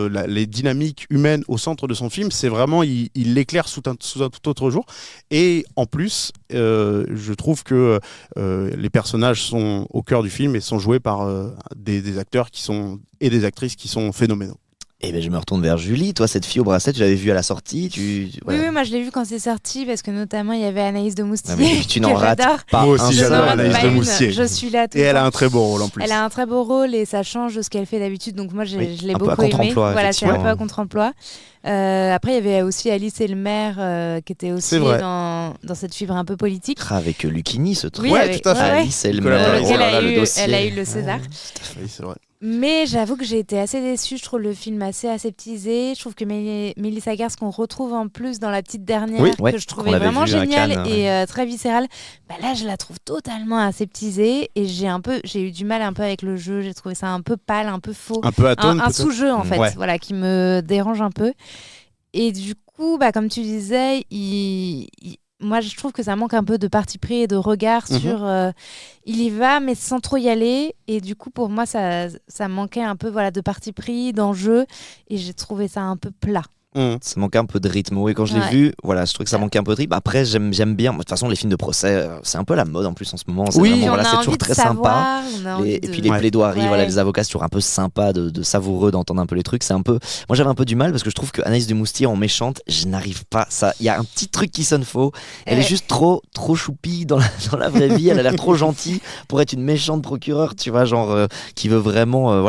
les dynamiques humaines au centre de son film, c'est vraiment, il l'éclaire sous un tout autre jour. Et en plus, je trouve que les personnages sont au cœur du film et sont joués par des acteurs et des actrices qui sont phénoménaux. Et ben je me retourne vers Julie. Toi, cette Fille au bracelet, tu l'avais vue à la sortie. Oui, moi je l'ai vue quand c'est sorti parce que notamment il y avait Anaïs Demoustier. Tu n'en rates pas. Moi aussi, j'adore Anaïs Demoustier. Je suis là tout et elle a un très beau rôle en plus. Elle a un très beau rôle et ça change de ce qu'elle fait d'habitude. Donc moi, je l'ai beaucoup aimé. Voilà, c'est un peu à contre-emploi. Après, il y avait aussi Alice et le maire qui était aussi dans cette fibre un peu politique. Avec Lucchini, ce truc. Oui, tout à fait. Alice et le maire. Elle a eu le César. Oui, c'est vrai. Mais j'avoue que j'ai été assez déçue. Je trouve le film assez aseptisé. Je trouve que Melissa Gers, qu'on retrouve en plus dans la petite dernière, que je trouvais vraiment géniale et très viscérale, là je la trouve totalement aseptisée et j'ai eu du mal un peu avec le jeu. J'ai trouvé ça un peu pâle, un peu faux. Un peu atone, un sous-jeu en fait, voilà, qui me dérange un peu. Et du coup, comme tu disais, moi je trouve que ça manque un peu de parti pris et de regard sur il y va mais sans trop y aller, et du coup pour moi ça manquait un peu de parti pris, d'enjeu, et j'ai trouvé ça un peu plat. Ça manquait un peu de rythme. Oui, quand je l'ai vu, je trouvais que ça manquait un peu de rythme. Après, j'aime bien. De toute façon, les films de procès, c'est un peu la mode en plus en ce moment. C'est c'est toujours très sympa. Et puis les plaidoiries, les avocats, c'est toujours un peu sympa, de savoureux d'entendre un peu les trucs. C'est un peu. Moi, j'avais un peu du mal parce que je trouve que Anaïs de Moustier en méchante, je n'arrive pas. Il y a un petit truc qui sonne faux. Elle est juste trop choupie dans la vraie vie. Elle a l'air trop gentille pour être une méchante procureure, tu vois, genre qui veut vraiment,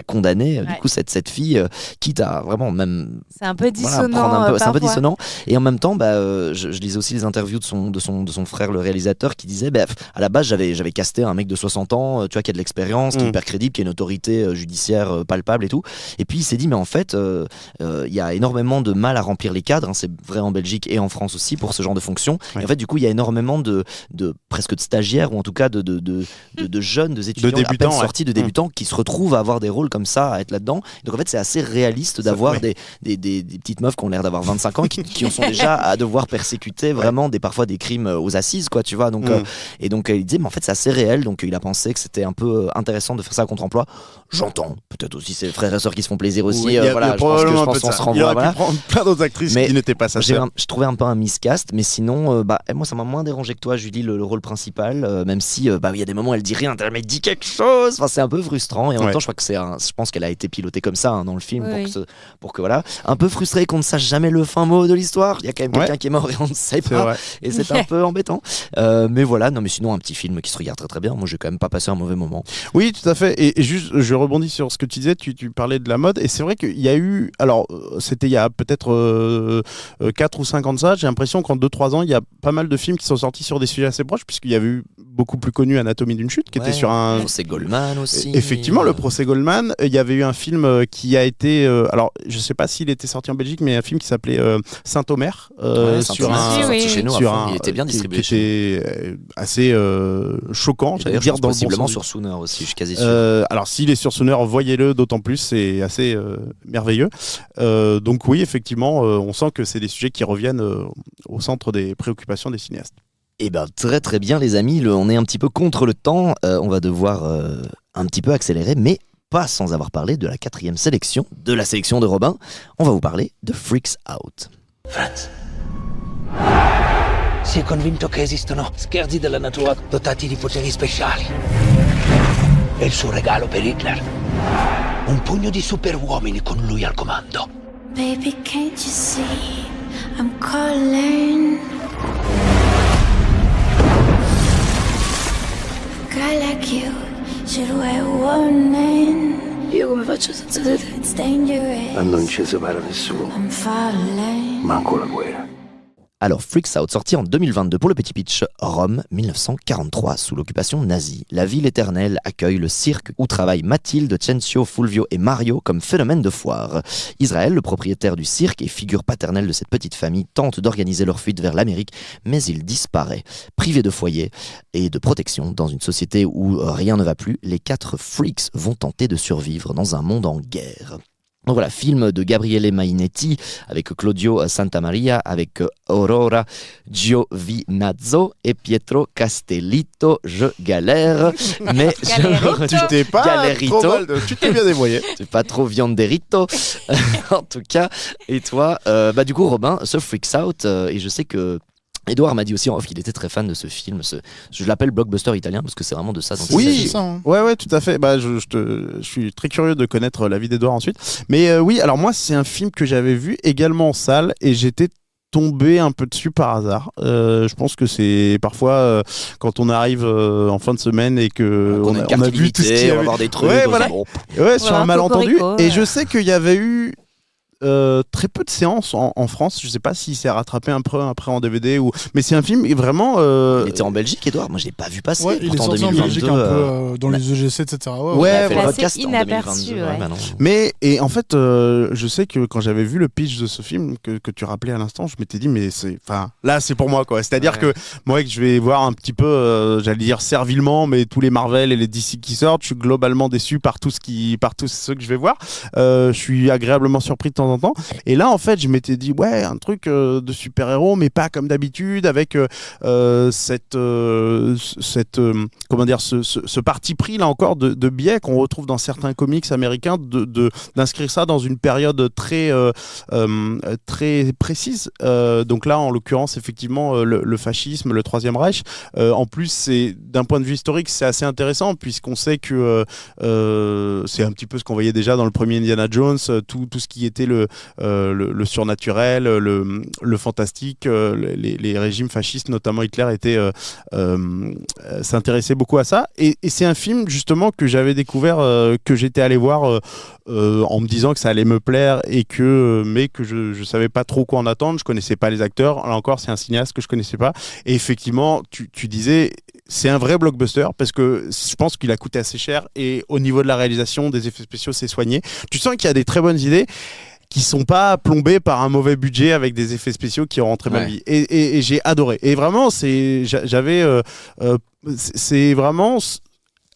condamner. Du coup, cette fille, quitte à vraiment même. C'est un peu dissonant. C'est un peu dissonant. Et en même temps, je lisais aussi les interviews de son frère, le réalisateur, qui disait à la base, j'avais casté un mec de 60 ans, tu vois, qui a de l'expérience, qui est hyper crédible, qui a une autorité judiciaire palpable et tout. Et puis il s'est dit, mais en fait, il y a énormément de mal à remplir les cadres. C'est vrai en Belgique et en France aussi pour ce genre de fonction. Et en fait, du coup, il y a énormément de presque de stagiaires, ou en tout cas de jeunes, de étudiants à peine sortis, de débutants, qui se retrouvent à avoir des rôles comme ça, à être là-dedans. Donc en fait, c'est assez réaliste d'avoir des petites meufs qui ont l'air d'avoir 25 ans, qui en sont déjà à devoir persécuter vraiment parfois des crimes aux assises, quoi, tu vois. Donc, et donc il disait, mais en fait c'est assez réel, donc il a pensé que c'était un peu intéressant de faire ça à contre-emploi. J'entends, peut-être aussi ses frères et sœurs qui se font plaisir aussi, je pense qu'on se renvoie. Il aurait pu prendre plein d'autres actrices qui n'étaient pas sa sœur. Je trouvais un peu un miscast, mais sinon, moi ça m'a moins dérangé que toi, Julie, le rôle principal, même si il y a des moments où elle dit rien, mais elle dit quelque chose, enfin, c'est un peu frustrant, et en même temps je pense qu'elle a été pilotée comme ça dans le film, pour que voilà, un peu frustré qu'on ne sache jamais le fin mot de l'histoire. Il y a quand même quelqu'un qui est mort et on ne sait pas, et c'est un peu embêtant, mais voilà. Non, mais sinon un petit film qui se regarde très très bien. Moi j'ai quand même pas passé un mauvais moment. Oui, tout à fait. Et juste, je rebondis sur ce que tu disais, tu parlais de la mode, et c'est vrai qu'il y a eu, alors c'était il y a peut-être 4 ou 5 ans de ça, j'ai l'impression qu'en 2-3 ans il y a pas mal de films qui sont sortis sur des sujets assez proches, puisqu'il y avait eu beaucoup plus connu Anatomie d'une chute, qui était sur un... Le procès Goldman aussi. Effectivement, le procès Goldman. Il y avait eu un film qui a été... alors, je sais pas s'il était sorti en Belgique, mais un film qui s'appelait Saint-Omer. Sur chez nous, il était bien distribué. Qui était assez choquant. D'ailleurs, je pense possiblement sur Sooner aussi, je suis quasi sûr. Alors, s'il est sur Sooner, voyez-le d'autant plus, c'est assez merveilleux. Donc oui, effectivement, on sent que c'est des sujets qui reviennent au centre des préoccupations des cinéastes. Eh ben très très bien les amis, on est un petit peu contre le temps, on va devoir un petit peu accélérer, mais pas sans avoir parlé de la 4e sélection, de la sélection de Robin. On va vous parler de Freaks Out. Franz, si è convinto che esistono scherzi della natura dotati di poteri speciali. E il suo regalo per Hitler? Un pugno di superuomini con lui al comando. Baby, can't you see I'm calling? A guy like you should wear warning. Io come faccio senza te? It's dangerous. Non ci separa nessuno. I'm falling. Manco la guerra. Alors, Freaks Out, sorti en 2022 pour le petit pitch, Rome, 1943, sous l'occupation nazie. La ville éternelle accueille le cirque où travaillent Mathilde, Cencio, Fulvio et Mario comme phénomène de foire. Israël, le propriétaire du cirque et figure paternelle de cette petite famille, tente d'organiser leur fuite vers l'Amérique, mais il disparaît. Privé de foyer et de protection dans une société où rien ne va plus, les 4 freaks vont tenter de survivre dans un monde en guerre. Donc voilà, film de Gabriele Mainetti avec Claudio Santamaria, avec Aurora Giovinazzo et Pietro Castellitto. Je galère, mais tu t'es pas trop mal tu t'es bien débrouillé. C'est pas trop vianderito en tout cas. Et toi, du coup Robin, ce Freaks Out, et je sais que Edouard m'a dit aussi en off qu'il était très fan de ce film. Je l'appelle blockbuster italien parce que c'est vraiment de ça dont il s'agit. Oui, ça, hein. Ouais, tout à fait. Je suis très curieux de connaître l'avis d'Edouard ensuite. Mais oui, alors moi, c'est un film que j'avais vu également en salle et j'étais tombé un peu dessus par hasard. Je pense que c'est parfois quand on arrive en fin de semaine et que on a vu tout ce qu'il y avait. On va voir des trucs. Ouais, voilà. Sur un malentendu. Et je sais qu'il y avait eu très peu de séances en France. Je sais pas s'il s'est rattrapé un peu après en DVD mais c'est un film vraiment. Il était en Belgique, Edouard. Moi, je l'ai pas vu passer. Ouais, il est sorti en Belgique un peu dans les EGC, etc. Ouais, il a fait inaperçu. Mais et en fait, je sais que quand j'avais vu le pitch de ce film que tu rappelais à l'instant, je m'étais dit mais là c'est pour moi quoi. C'est-à-dire que moi que je vais voir un petit peu, j'allais dire servilement, mais tous les Marvel et les DC qui sortent, je suis globalement déçu par tous ceux que je vais voir. Je suis agréablement surpris de temps en temps. Et là en fait, je m'étais dit ouais, un truc de super-héros, mais pas comme d'habitude, avec comment dire, ce parti pris là encore de biais qu'on retrouve dans certains comics américains, d'inscrire ça dans une période très précise. Donc là, en l'occurrence, effectivement, le fascisme, le Troisième Reich. En plus, d'un point de vue historique, c'est assez intéressant puisqu'on sait que c'est un petit peu ce qu'on voyait déjà dans le premier Indiana Jones, tout ce qui était le surnaturel, le fantastique, les régimes fascistes, notamment Hitler, s'intéressait beaucoup à ça. Et c'est un film justement que j'avais découvert, que j'étais allé voir en me disant que ça allait me plaire mais que je savais pas trop quoi en attendre. Je connaissais pas les acteurs. Là encore, c'est un cinéaste que je connaissais pas. Et effectivement, tu disais, c'est un vrai blockbuster parce que je pense qu'il a coûté assez cher et au niveau de la réalisation, des effets spéciaux, c'est soigné. Tu sens qu'il y a des très bonnes idées qui sont pas plombés par un mauvais budget avec des effets spéciaux qui auront très mal vie. Et j'ai adoré. Et vraiment, c'est vraiment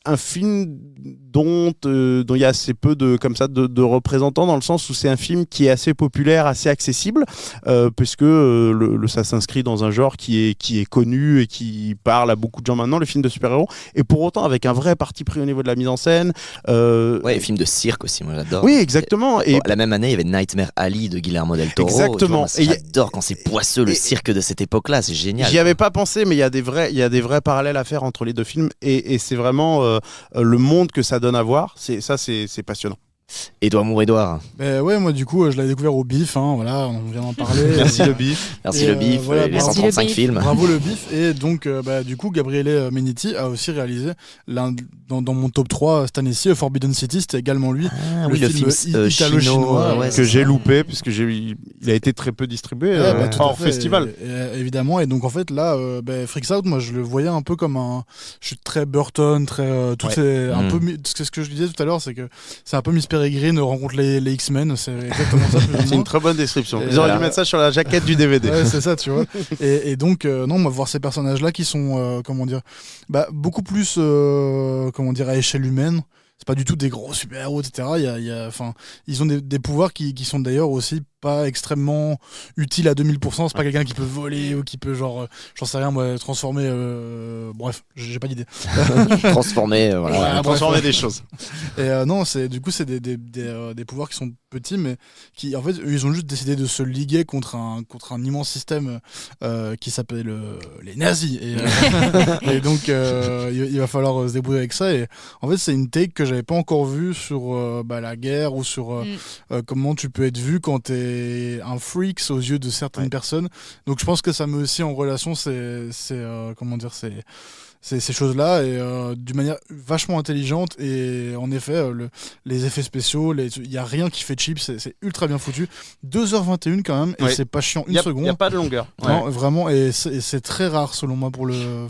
un film dont il y a assez peu de représentants, dans le sens où c'est un film qui est assez populaire, assez accessible, puisque ça s'inscrit dans un genre qui est connu et qui parle à beaucoup de gens maintenant, le film de super-héros, et pour autant avec un vrai parti pris au niveau de la mise en scène. Ouais, les films de cirque aussi, moi j'adore. Oui, exactement. Et la même année, il y avait Nightmare Alley de Guillermo del Toro. Exactement. Et j'adore quand c'est poisseux, le cirque de cette époque-là, c'est génial. J'y avais pas pensé, mais il y a des vrais parallèles à faire entre les deux films, et c'est vraiment le monde que ça donne à voir, c'est passionnant. Edouard Mour-Edouard. Ouais, moi du coup je l'avais découvert au BIF, voilà, on vient d'en parler. Merci le BIF. Merci le BIF, voilà, les 135 films. Bravo le BIF. Et donc du coup Gabriele Meniti a aussi réalisé dans mon top 3 cette année-ci, Forbidden City, c'était également lui, le film italo-chinois que j'ai loupé puisque il a été très peu distribué hors festival. Évidemment, et donc en fait là Freaks Out, moi je le voyais un peu comme je suis très Burton, très un peu ce que je disais tout à l'heure, c'est que c'est un peu Miss Peregrine rencontre les X-Men, c'est exactement ça. C'est une très bonne description. Ils auraient dû mettre ça sur la jaquette du DVD. Ouais, c'est ça, tu vois. Et donc, non, on va voir ces personnages-là qui sont, beaucoup plus, à échelle humaine. C'est pas du tout des gros super-héros, etc. Ils ont des pouvoirs qui sont d'ailleurs aussi pas extrêmement utiles à 2000%. C'est pas quelqu'un qui peut voler ou qui peut, j'en sais rien, moi, transformer. Bref, j'ai pas d'idée. Transformer des choses. Et non, c'est des pouvoirs qui sont petits, mais qui, en fait, ils ont juste décidé de se liguer contre un immense système qui s'appelle les nazis. Et donc, il va falloir se débrouiller avec ça. Et en fait, c'est une take que j'avais pas encore vue sur la guerre ou sur comment tu peux être vu quand t'es un freak aux yeux de certaines personnes. Donc je pense que ça met aussi en relation ces choses-là, et d'une manière vachement intelligente. Et en effet, les effets spéciaux, il n'y a rien qui fait cheap, c'est ultra bien foutu. 2h21 quand même, et c'est pas chiant une seconde. Il n'y a pas de longueur. Non, vraiment, et c'est très rare selon moi pour le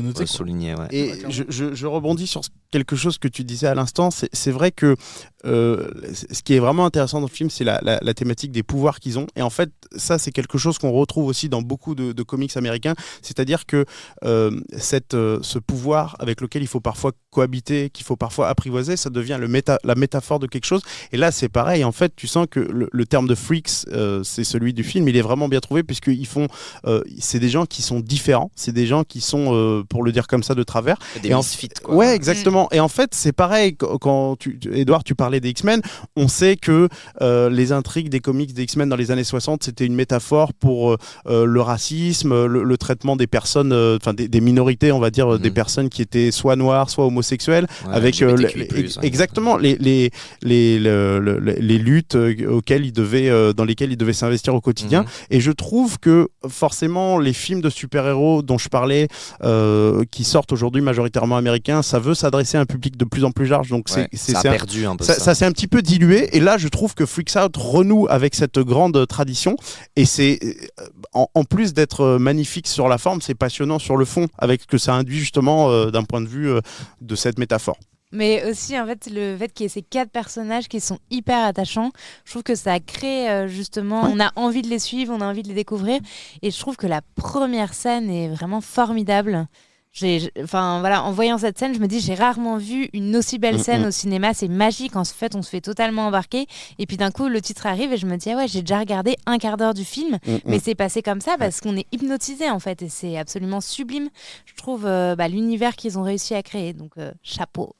noter. Souligner, Et je rebondis sur quelque chose que tu disais à l'instant. C'est vrai que ce qui est vraiment intéressant dans le film, c'est la thématique des pouvoirs qu'ils ont. Et en fait, ça, c'est quelque chose qu'on retrouve aussi dans beaucoup de comics américains. C'est-à-dire que ce pouvoir avec lequel il faut parfois cohabiter, qu'il faut parfois apprivoiser, ça devient la métaphore de quelque chose. Et là, c'est pareil. En fait, tu sens que le terme de freaks, c'est celui du film. Il est vraiment bien trouvé puisqu'ils font... c'est des gens qui sont différents. C'est des gens qui sont, pour le dire comme ça, de travers. Des misfits, quoi. Ouais, exactement. Et en fait, c'est pareil. Quand Edouard, tu parlais des X-Men, on sait que les intrigues des comics des X-Men dans les années 60, c'était une métaphore pour le racisme, le traitement des personnes, des minorités, on va dire, des personnes qui étaient soit noires, soit homosexuelles, avec exactement les luttes dans lesquelles ils devaient s'investir au quotidien. Et je trouve que forcément les films de super-héros dont je parlais, qui sortent aujourd'hui majoritairement américains, ça veut s'adresser s'adresser à un public de plus en plus large. Donc ça a perdu un peu ça s'est un petit peu dilué. Et là, je trouve que Freaks Out renoue avec cette grande tradition. Et c'est, en plus d'être magnifique sur la forme, c'est passionnant sur le fond, avec ce que ça induit justement d'un point de vue de cette métaphore. Mais aussi, en fait, le fait qu'il y ait ces 4 personnages qui sont hyper attachants, je trouve que ça crée justement, on a envie de les suivre, on a envie de les découvrir. Et je trouve que la première scène est vraiment formidable. En voyant cette scène, je me dis, j'ai rarement vu une aussi belle scène au cinéma. C'est magique. En fait, on se fait totalement embarquer. Et puis d'un coup, le titre arrive et je me dis, ah ouais, j'ai déjà regardé un quart d'heure du film. Mais c'est passé comme ça parce qu'on est hypnotisé, en fait. Et c'est absolument sublime, je trouve, l'univers qu'ils ont réussi à créer. Donc, chapeau.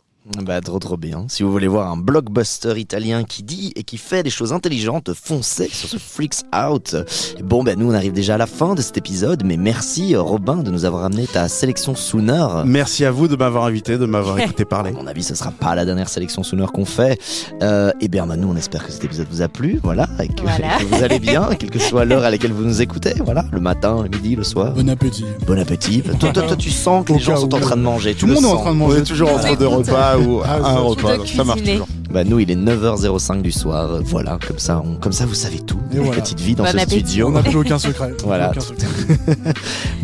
Trop bien. Si vous voulez voir un blockbuster italien qui dit et qui fait des choses intelligentes, foncez sur ce Freaks Out. Bon, nous on arrive déjà à la fin de cet épisode, mais merci Robin de nous avoir amené ta sélection Sooner. Merci à vous de m'avoir invité, de m'avoir écouté parler. À mon avis, ce sera pas la dernière sélection Sooner qu'on fait. Nous on espère que cet épisode vous a plu, voilà, et que vous allez bien, quelle que soit l'heure à laquelle vous nous écoutez, voilà, le matin, le midi, le soir. Bon appétit. Bon appétit. Toi, tu sens que les gens sont en train de manger. Tout le monde est en train de manger. On est toujours entre 2 repas ou un repas, ça marche toujours. Nous, il est 9h05 du soir, voilà, comme ça vous savez tout. Une petite vie dans ce studio. On n'a plus aucun secret. Voilà.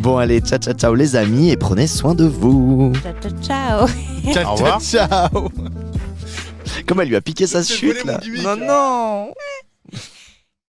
Bon, allez, ciao les amis, et prenez soin de vous. Ciao. Au revoir. Ciao. Comme elle lui a piqué sa chute là. Non.